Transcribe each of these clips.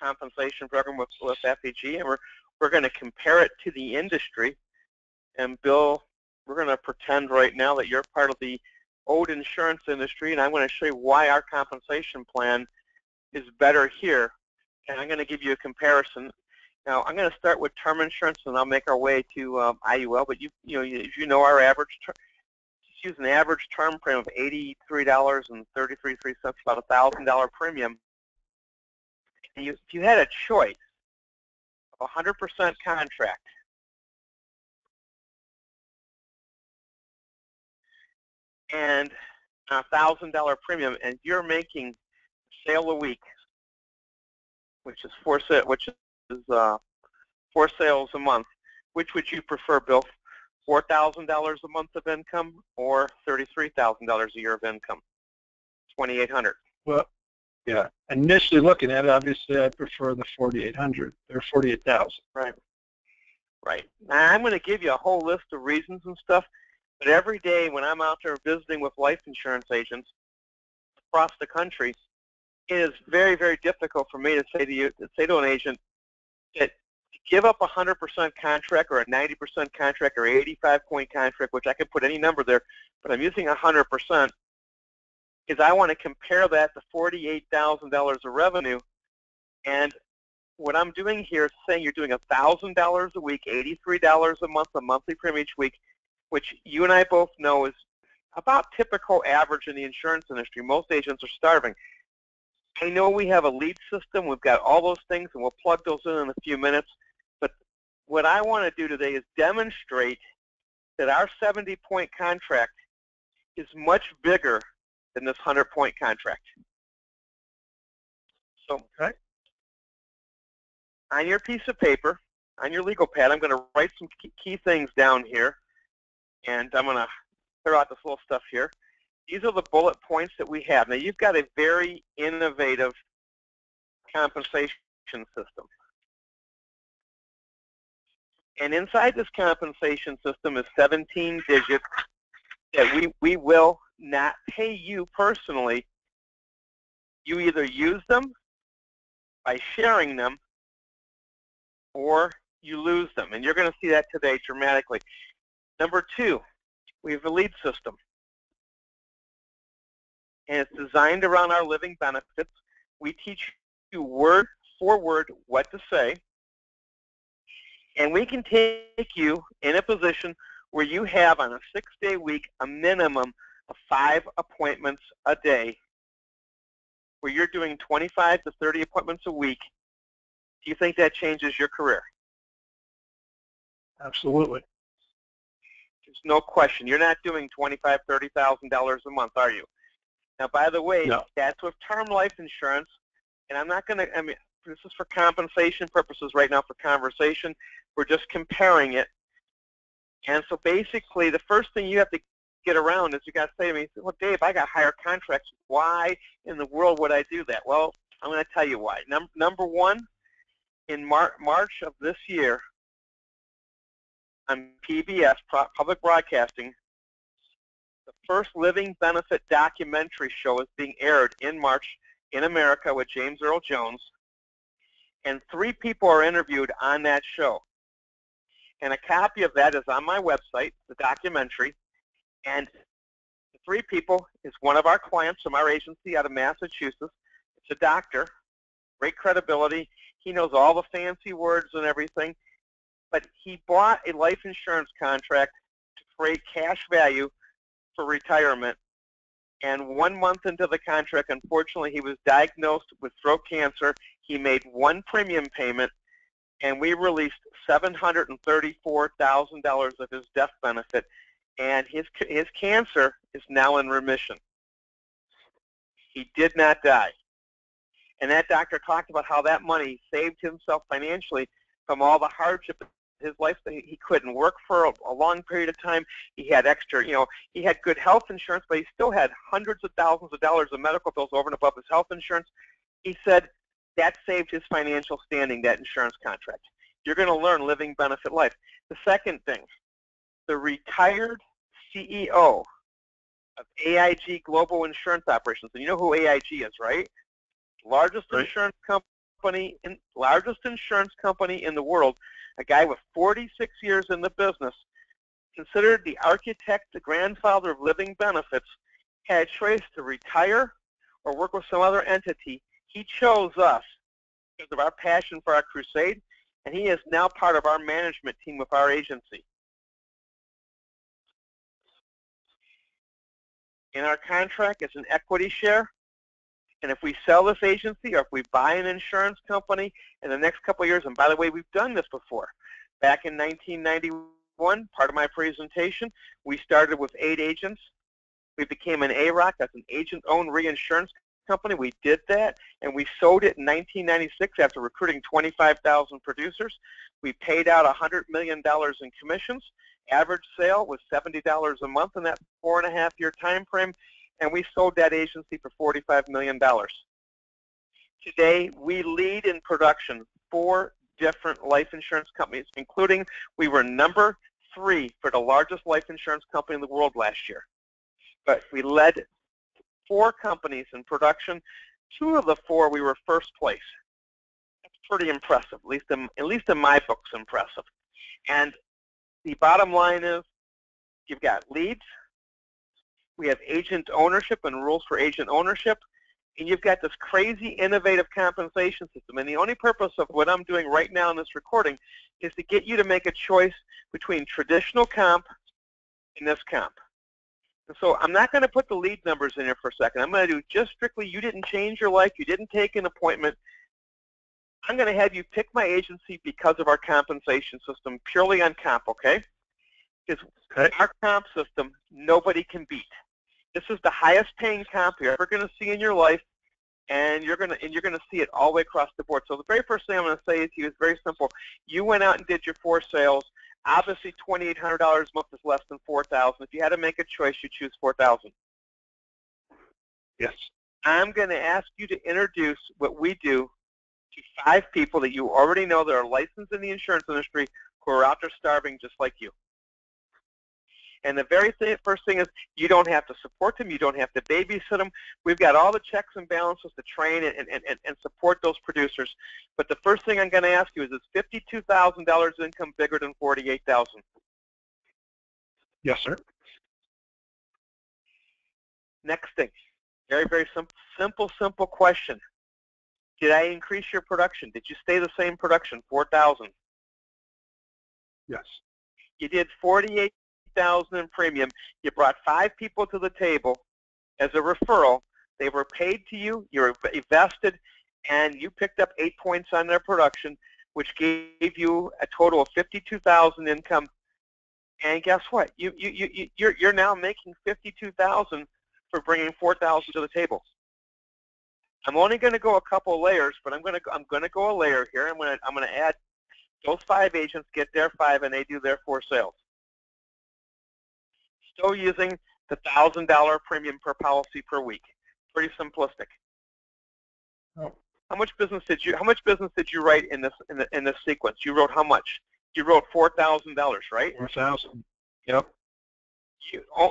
compensation program with FEG, and we're going to compare it to the industry. And Bill, we're going to pretend right now that you're part of the old insurance industry, and I'm going to show you why our compensation plan is better here. And I'm going to give you a comparison. Now, I'm going to start with term insurance, and I'll make our way to IUL. But you know our average, just use an average term premium of $83.33, about $1,000 premium. And if you had a choice of 100% contract, and a $1,000 premium, and you're making a sale a week, which is four sales a month, which would you prefer, Bill? $4,000 a month of income or $33,000 a year of income? $2,800. Well, yeah. Initially looking at it, obviously, I prefer the 4,800 or 48,000. Right. Right. Now, I'm going to give you a whole list of reasons and stuff. But every day when I'm out there visiting with life insurance agents across the country, it is very, very difficult for me to say to an agent that to give up a 100% contract or a 90% contract or 85-point contract, which I could put any number there, but I'm using 100%, is I want to compare that to $48,000 of revenue. And what I'm doing here is saying you're doing $1,000 a week, $83 a month, a monthly premium each week, which you and I both know is about typical average in the insurance industry. Most agents are starving. I know we have a lead system. We've got all those things, and we'll plug those in a few minutes. But what I want to do today is demonstrate that our 70-point contract is much bigger than this 100-point contract. So on your piece of paper, on your legal pad, I'm going to write some key things down here. And I'm going to clear out this little stuff here. These are the bullet points that we have. Now, you've got a very innovative compensation system. And inside this compensation system is 17 digits that we will not pay you personally. You either use them by sharing them or you lose them. And you're going to see that today dramatically. Number two, we have a lead system. And it's designed around our living benefits. We teach you word for word what to say. And we can take you in a position where you have on a 6-day week a minimum of 5 appointments a day, where you're doing 25 to 30 appointments a week. Do you think that changes your career? Absolutely. There's no question. You're not doing $25,000, $30,000 a month, are you? Now, by the way, no. That's with term life insurance, and I'm not going to, this is for compensation purposes right now for conversation. We're just comparing it. And so basically, the first thing you have to get around is you got to say to me, well, Dave, I got higher contracts. Why in the world would I do that? Well, I'm going to tell you why. Number one, in March of this year, on PBS, Public Broadcasting, the first living benefit documentary show is being aired in March in America with James Earl Jones, and 3 people are interviewed on that show. And a copy of that is on my website, the documentary, and the 3 people is one of our clients from our agency out of Massachusetts. It's a doctor, great credibility. He knows all the fancy words and everything. But he bought a life insurance contract to create cash value for retirement. And 1 month into the contract, unfortunately, he was diagnosed with throat cancer. He made 1 premium payment, and we released $734,000 of his death benefit. And his cancer is now in remission. He did not die. And that doctor talked about how that money saved himself financially from all the hardship of his life. He couldn't work for a long period of time. He had extra, he had good health insurance, but he still had hundreds of thousands of dollars of medical bills over and above his health insurance. He said that saved his financial standing, that insurance contract. You're going to learn living benefit life. The second thing, the retired CEO of AIG Global Insurance Operations, and you know who AIG is, right? Largest insurance company company, largest insurance company in the world, a guy with 46 years in the business, considered the architect, the grandfather of living benefits, had a choice to retire or work with some other entity. He chose us because of our passion for our crusade, and he is now part of our management team with our agency. In our contract, it's an equity share, and if we sell this agency or if we buy an insurance company in the next couple of years, and by the way, we've done this before. Back in 1991, part of my presentation, we started with 8 agents. We became an AROC, that's an agent-owned reinsurance company. We did that, and we sold it in 1996 after recruiting 25,000 producers. We paid out $100 million in commissions. Average sale was $70 a month in that 4.5-year time frame, and we sold that agency for $45 million. Today, we lead in production 4 different life insurance companies, including we were number 3 for the largest life insurance company in the world last year. But we led 4 companies in production. 2 of the 4 we were first place. That's pretty impressive, at least in my books, impressive. And the bottom line is, you've got leads, we have agent ownership and rules for agent ownership, and you've got this crazy innovative compensation system. And the only purpose of what I'm doing right now in this recording is to get you to make a choice between traditional comp and this comp. And so I'm not going to put the lead numbers in here for a second. I'm going to do just strictly, you didn't change your life, you didn't take an appointment. I'm going to have you pick my agency because of our compensation system, purely on comp, okay? Because our comp system, nobody can beat. This is the highest paying comp you're ever going to see in your life, and you're going to see it all the way across the board. So the very first thing I'm going to say to you is very simple. You went out and did your 4 sales. Obviously, $2,800 a month is less than $4,000. If you had to make a choice, you choose $4,000. Yes. I'm going to ask you to introduce what we do to 5 people that you already know that are licensed in the insurance industry who are out there starving just like you. And the very first thing is, you don't have to support them. You don't have to babysit them. We've got all the checks and balances to train and support those producers. But the first thing I'm going to ask you is $52,000 income bigger than $48,000? Yes, sir. Next thing, very, very simple question. Did I increase your production? Did you stay the same production, 4,000? Yes. You did 48,000 in premium. You brought 5 people to the table as a referral. They were paid to you. You were vested, and you picked up 8 points on their production, which gave you a total of 52,000 income. And guess what? You're now making 52,000 for bringing 4,000 to the table. I'm only going to go a couple layers, but I'm going to go a layer here. I'm going to add those 5 agents get their 5, and they do their 4 sales. Still using the $1,000 premium per policy per week. Pretty simplistic. Oh. How much business did you write in this sequence? You wrote how much? You wrote $4,000, right? 4,000. Yep.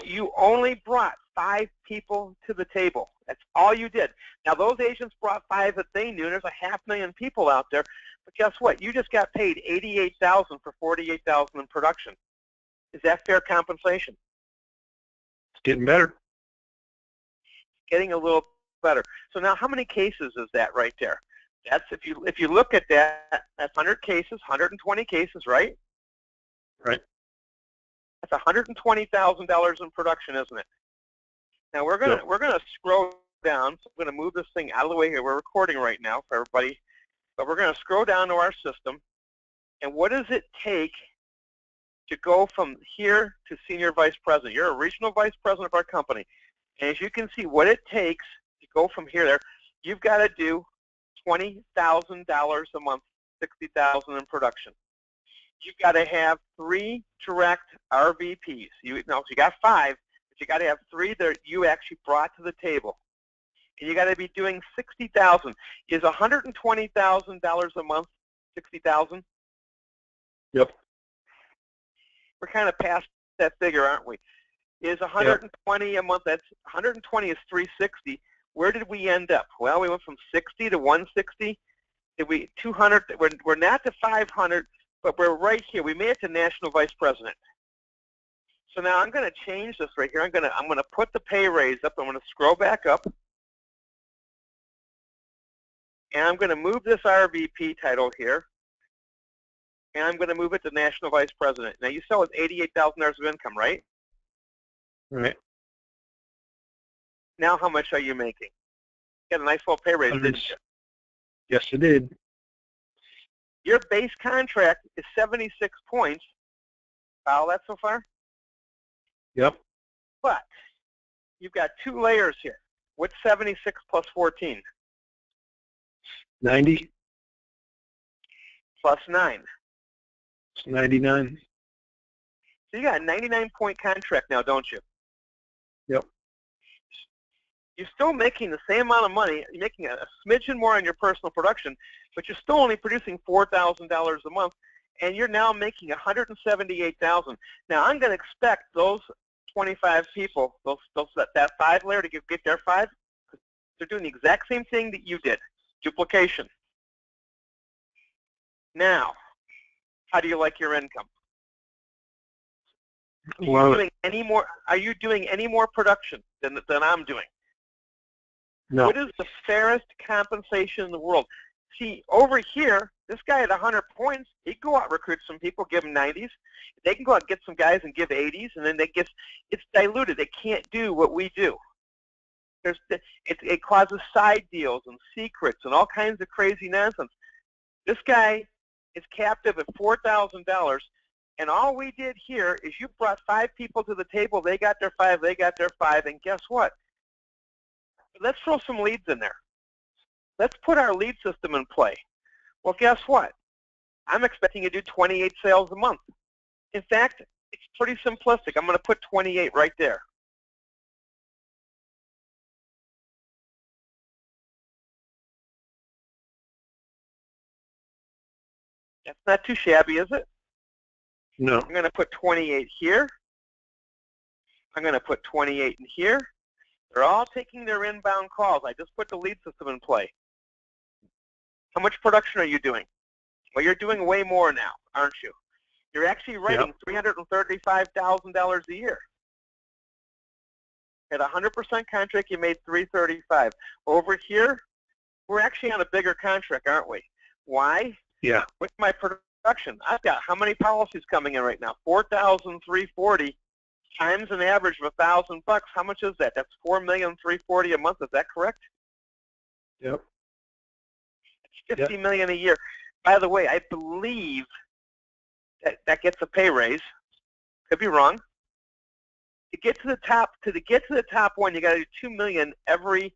You only brought 5 people to the table. That's all you did. Now, those agents brought 5 that they knew. There's 500,000 people out there. But guess what? You just got paid $88,000 for $48,000 in production. Is that fair compensation? It's getting better. Getting a little better. So now, how many cases is that right there? That's if you look at that, that's 100 cases, 120 cases, right? Right. That's $120,000 in production, isn't it? Now we're gonna scroll down. So I'm gonna move this thing out of the way here. We're recording right now for everybody, but we're gonna scroll down to our system. And what does it take to go from here to senior vice president? You're a regional vice president of our company, and as you can see, what it takes to go from here there, you've got to do $20,000 a month, $60,000 in production. You've got to have 3 direct RVPs. You got 5, but you got to have 3 that you actually brought to the table. And you got to be doing $60,000. Is $120,000 a month $60,000? Yep. We're kind of past that figure, aren't we? Is 120 a month? That's 120 is 360. Where did we end up? Well, we went from 60 to 160. We 200. We're not to 500, but we're right here. We made it to national vice president. So now I'm going to change this right here. I'm going to put the pay raise up. I'm going to scroll back up, and I'm going to move this RVP title here, and I'm going to move it to national vice president. Now you saw it's $88,000 of income, right? Right. Now how much are you making? You got a nice little pay raise, didn't you? Yes, it did. Your base contract is 76 points. Follow that so far? Yep. But you've got two layers here. What's 76 plus 14? 90 plus 9. It's 99. So you got a 99-point contract now, don't you? Yep. You're still making the same amount of money. You're making a smidgen more on your personal production, but you're still only producing $4,000 a month, and you're now making $178,000. Now I'm going to expect those 25 people, that 5 layer to get their 5. They're doing the exact same thing that you did, duplication. Now, how do you like your income? Are you doing any more production than I'm doing? No. What is the fairest compensation in the world? See, over here, this guy at 100 points, he can go out and recruit some people, give them 90s. They can go out and get some guys and give 80s, and then it's diluted. They can't do what we do. It causes side deals and secrets and all kinds of crazy nonsense. This guy is captive at $4,000, and all we did here is you brought 5 people to the table. They got their 5, they got their 5, and guess what? Let's throw some leads in there. Let's put our lead system in play. Well, guess what? I'm expecting you to do 28 sales a month. In fact, it's pretty simplistic. I'm going to put 28 right there. That's not too shabby, is it? No. I'm going to put 28 here. I'm going to put 28 in here. They're all taking their inbound calls. I just put the lead system in play. How much production are you doing? Well, you're doing way more now, aren't you? You're actually writing $335,000 a year. At 100% contract, you made $335,000. Over here, we're actually on a bigger contract, aren't we? Why? Yeah. With my production, I've got how many policies coming in right now? 4,340 times an average of $1,000. How much is that? That's $4,340,000 a month. Is that correct? Yep. It's $50 million a year. By the way, I believe that gets a pay raise. Could be wrong. To get to the top one, you got to do $2 million every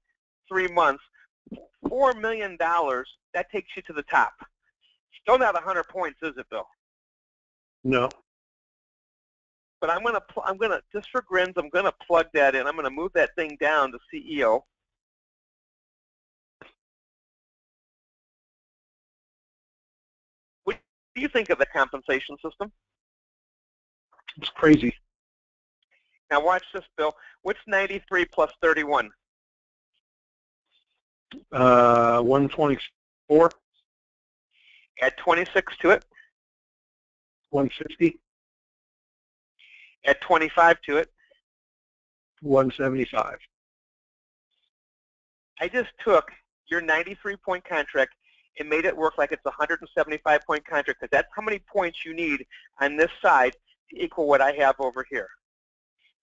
3 months. $4 million. That takes you to the top. Still not 100 points, is it, Bill? No. But I'm gonna just for grins, I'm gonna plug that in. I'm gonna move that thing down to CEO. What do you think of the compensation system? It's crazy. Now watch this, Bill. What's 93 plus 31? 124. Add 26 to it. 150. Add 25 to it. 175. I just took your 93-point contract and made it work like it's a 175-point contract, because that's how many points you need on this side to equal what I have over here.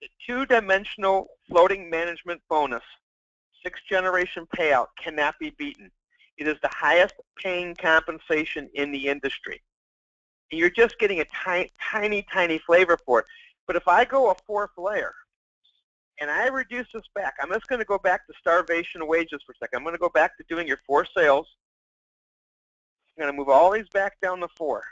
The 2-dimensional floating management bonus, 6th-generation payout, cannot be beaten. It is the highest paying compensation in the industry. And you're just getting a tiny, tiny flavor for it. But if I go a 4th layer and I reduce this back, I'm just going to go back to starvation wages for a second. I'm going to go back to doing your 4 sales. I'm going to move all these back down to 4.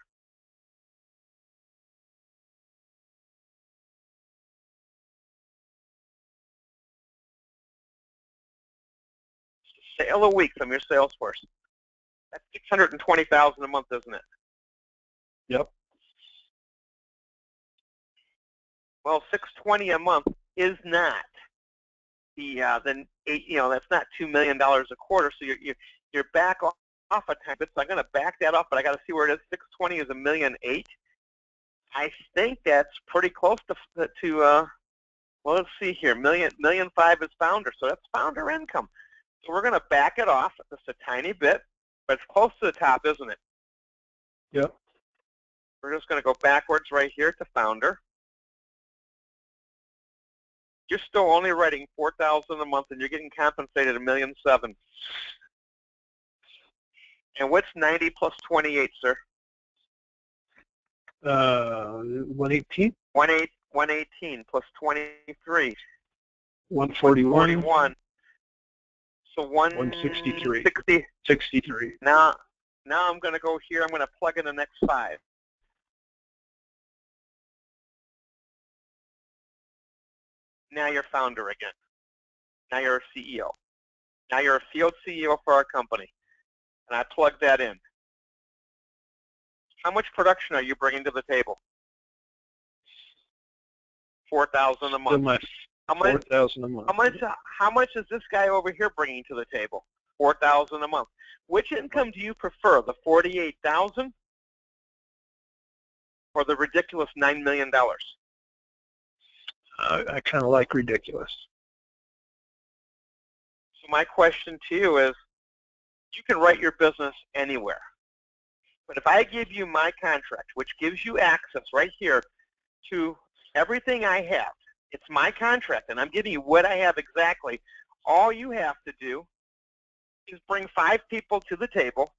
Sale a week from your sales force. That's $620,000 a month, isn't it? Yep. Well, $620 a month is not that's not $2 million a quarter. So you're back off a tiny bit, so I'm going to back that off, but I got to see where it is. 620 is $1.8 million. I think that's pretty close to well, let's see here. $1.5 million is founder, so that's founder income. So we're going to back it off just a tiny bit, but it's close to the top, isn't it? Yep. We're just going to go backwards right here to founder. You're still only writing $4,000 a month, and you're getting compensated $1.7 million. And what's 90 plus 28, sir? 118. 118 plus 23. 141. So 163. 63. Now I'm going to go here. I'm going to plug in the next 5. Now you're founder again. Now you're a CEO. Now you're a field CEO for our company. And I plug that in. How much production are you bringing to the table? 4,000 a month. How much? 4,000 a month. How much is this guy over here bringing to the table? 4,000 a month. Which income do you prefer, the 48,000 or the ridiculous $9 million? I kind of like ridiculous. So my question to you is, you can write your business anywhere. But if I give you my contract, which gives you access right here to everything I have, it's my contract, and I'm giving you what I have exactly. All you have to do is bring 5 people to the table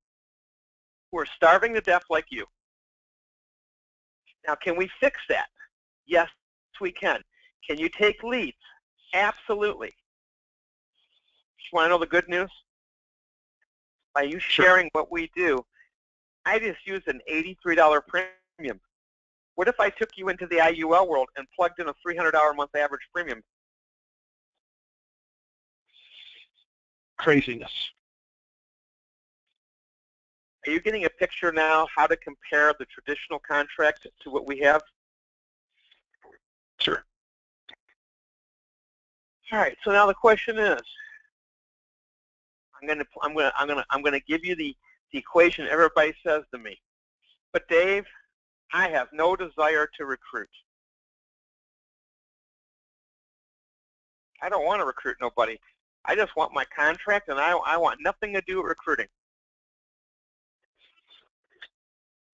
who are starving to death like you. Now, can we fix that? Yes, we can. Can you take leads? Absolutely. You want to know the good news? By you sharing what we do, I just used an $83 premium. What if I took you into the IUL world and plugged in a $300 a month average premium? Craziness. Are you getting a picture now how to compare the traditional contract to what we have? Sure. All right. So now the question is, I'm gonna give you the equation everybody says to me. But Dave, I have no desire to recruit. I don't want to recruit nobody. I just want my contract, and I want nothing to do with recruiting.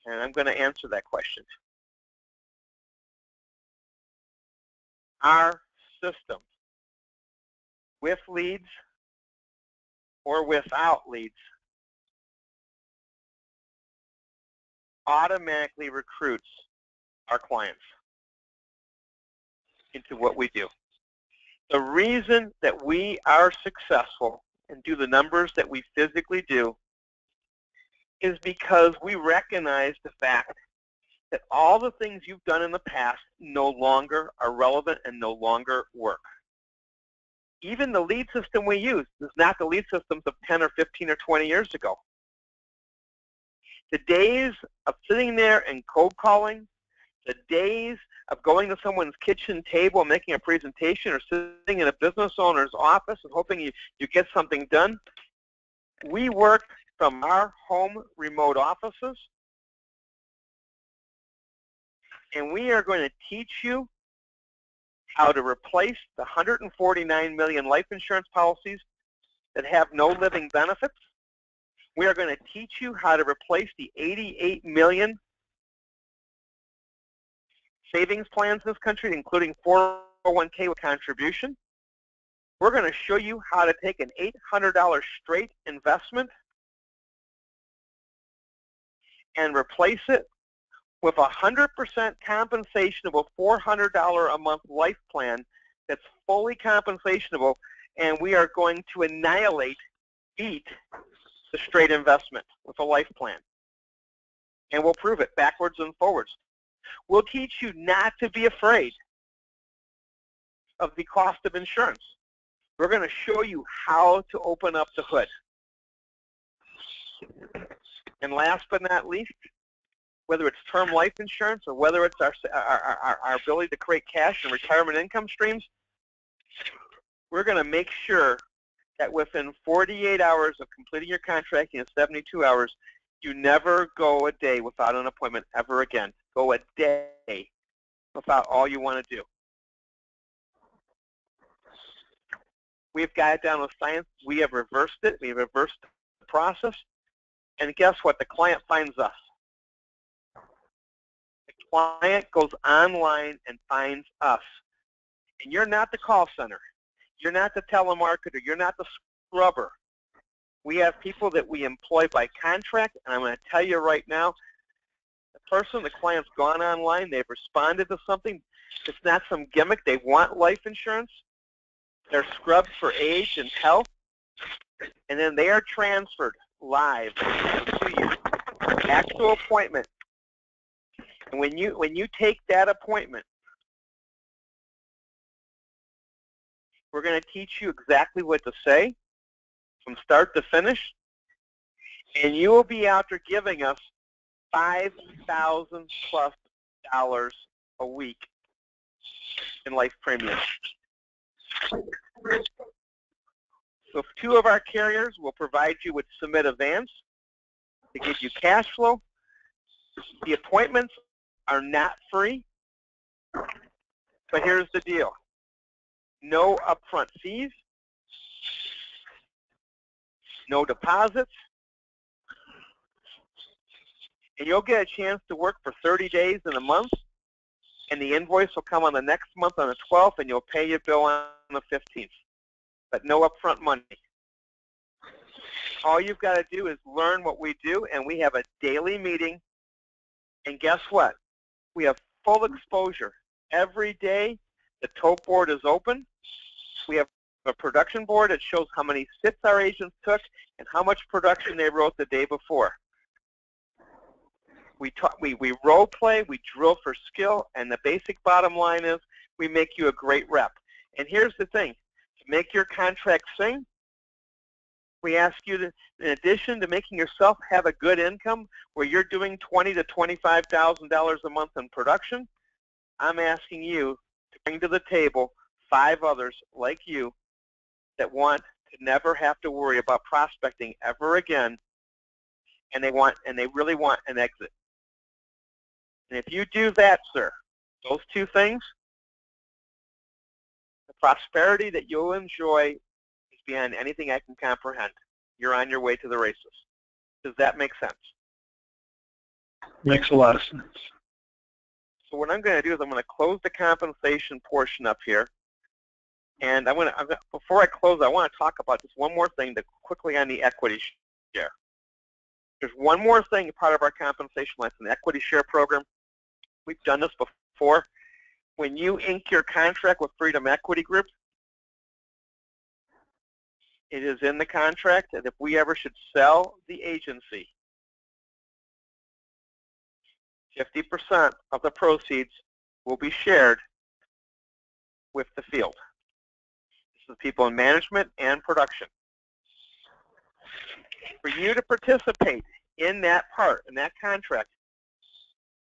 And I'm going to answer that question. Our system, with leads or without leads, automatically recruits our clients into what we do. The reason that we are successful and do the numbers that we physically do is because we recognize the fact that all the things you've done in the past no longer are relevant and no longer work. Even the lead system we use is not the lead systems of 10 or 15 or 20 years ago. The days of sitting there and cold calling, the days of going to someone's kitchen table and making a presentation or sitting in a business owner's office and hoping you get something done, we work from our home remote offices, and we are going to teach you how to replace the 149 million life insurance policies that have no living benefits. We are going to teach you how to replace the 88 million savings plans in this country, including 401k with contribution. We're going to show you how to take an $800 straight investment and replace it with 100% compensation of a $400 a month life plan that's fully compensationable, and we are going to beat the straight investment with a life plan. And we'll prove it backwards and forwards. We'll teach you not to be afraid of the cost of insurance. We're going to show you how to open up the hood. And last but not least, whether it's term life insurance or whether it's our ability to create cash and retirement income streams, we're going to make sure that within 48 hours of completing your contracting in 72 hours, you never go a day without an appointment ever again. Go a day without all you want to do. We've got it down with science. We have reversed it. We have reversed the process. And guess what? The client finds us. The client goes online and finds us. And you're not the call center. You're not the telemarketer. You're not the scrubber. We have people that we employ by contract, and I'm going to tell you right now, the client's gone online, they've responded to something. It's not some gimmick. They want life insurance. They're scrubbed for age and health, and then they are transferred live to you. Actual appointment. And when you take that appointment, we're going to teach you exactly what to say from start to finish, and you will be out there giving us $5,000+ a week in life premium. So 2 of our carriers will provide you with Submit Advance to give you cash flow. The appointments are not free, but here's the deal. No upfront fees, no deposits, and you'll get a chance to work for 30 days in a month, and the invoice will come on the next month on the 12th, and you'll pay your bill on the 15th, but no upfront money. All you've got to do is learn what we do, and we have a daily meeting, and guess what? We have full exposure. Every day, the tote board is open. We have a production board that shows how many sits our agents took and how much production they wrote the day before. We role play, we drill for skill, and the basic bottom line is we make you a great rep. And here's the thing, to make your contract sing, we ask you to, in addition to making yourself have a good income where you're doing $20,000 to $25,000 a month in production, I'm asking you to bring to the table 5 others like you that want to never have to worry about prospecting ever again, and they really want an exit. And if you do that, sir, those 2 things, the prosperity that you'll enjoy is beyond anything I can comprehend. You're on your way to the races. Does that make sense? Makes a lot of sense. So what I'm going to do is I'm going to close the compensation portion up here. And before I close, I want to talk about just one more thing quickly on the equity share. There's one more thing part of our compensation plan, the equity share program. We've done this before. When you ink your contract with Freedom Equity Group, it is in the contract that if we ever should sell the agency, 50% of the proceeds will be shared with the field. This is people in management and production. For you to participate in that part, in that contract,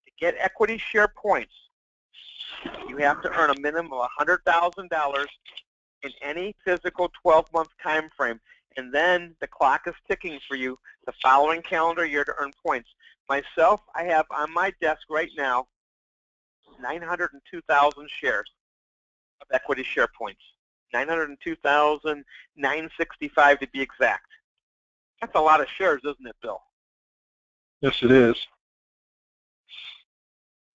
to get equity share points, you have to earn a minimum of $100,000 in any physical 12-month time frame, and then the clock is ticking for you the following calendar year to earn points. Myself, I have on my desk right now 902,000 shares of equity share points. 902,965 to be exact. That's a lot of shares, isn't it, Bill? Yes, it is.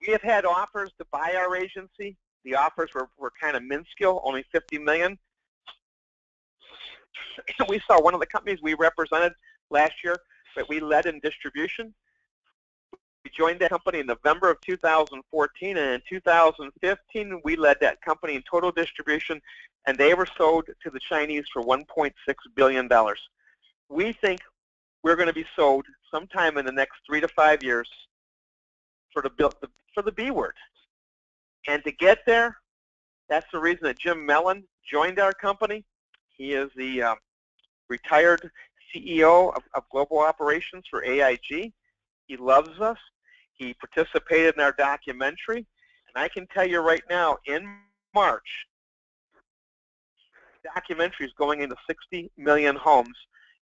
We have had offers to buy our agency. The offers were kind of minuscule, only $50 million. We saw one of the companies we represented last year that we led in distribution. We joined that company in November of 2014, and in 2015, we led that company in total distribution, and they were sold to the Chinese for $1.6 billion. We think we're going to be sold sometime in the next 3 to 5 years for the B word. And to get there, that's the reason that Jim Mellon joined our company. He is the retired CEO of global operations for AIG. He loves us. He participated in our documentary. And I can tell you right now, in March, documentary is going into 60 million homes,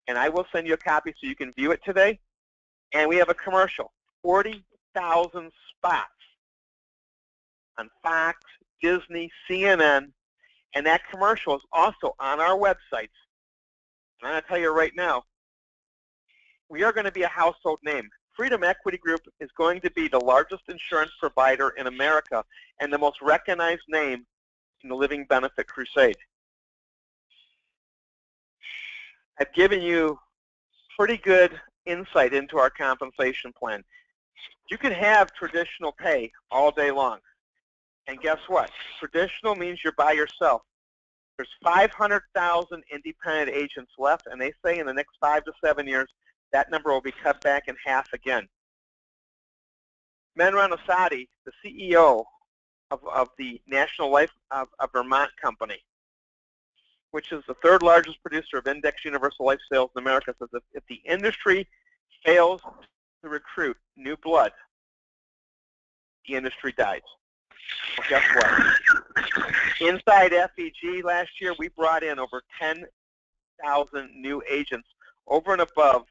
and I will send you a copy so you can view it today. And we have a commercial, 40,000 spots on Fox, Disney, CNN, and that commercial is also on our websites. And I'm going to tell you right now, we are going to be a household name. Freedom Equity Group is going to be the largest insurance provider in America and the most recognized name in the living benefit crusade. I've given you pretty good insight into our compensation plan. You can have traditional pay all day long. And guess what? Traditional means you're by yourself. There's 500,000 independent agents left, and they say in the next 5 to 7 years, that number will be cut back in half again. Men Ranasati, the CEO of the National Life of Vermont Company, which is the third largest producer of index universal life sales in America, says if the industry fails to recruit new blood, the industry dies. Well, guess what? Inside FEG last year, we brought in over 10,000 new agents over and above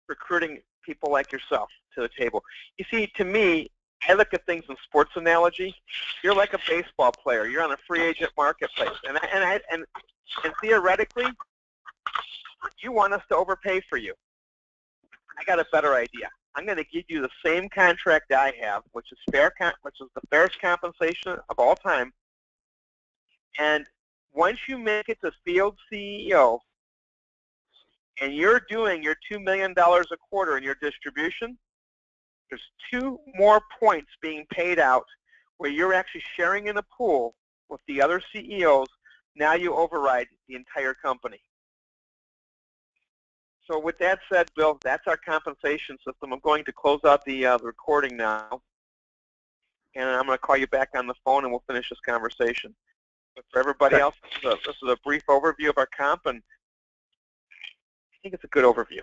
recruiting people like yourself to the table. You see, to me, I look at things in sports analogy. You're like a baseball player. You're on a free agent marketplace. And theoretically, you want us to overpay for you. I got a better idea. I'm going to give you the same contract I have, which is the fairest compensation of all time. And once you make it to field CEO, and you're doing your $2 million a quarter in your distribution, there's 2 more points being paid out where you're actually sharing in a pool with the other CEOs. Now you override the entire company. So with that said, Bill, that's our compensation system. I'm going to close out the recording now, and I'm going to call you back on the phone, and we'll finish this conversation. But for everybody else, this is a brief overview of our comp, and I think it's a good overview.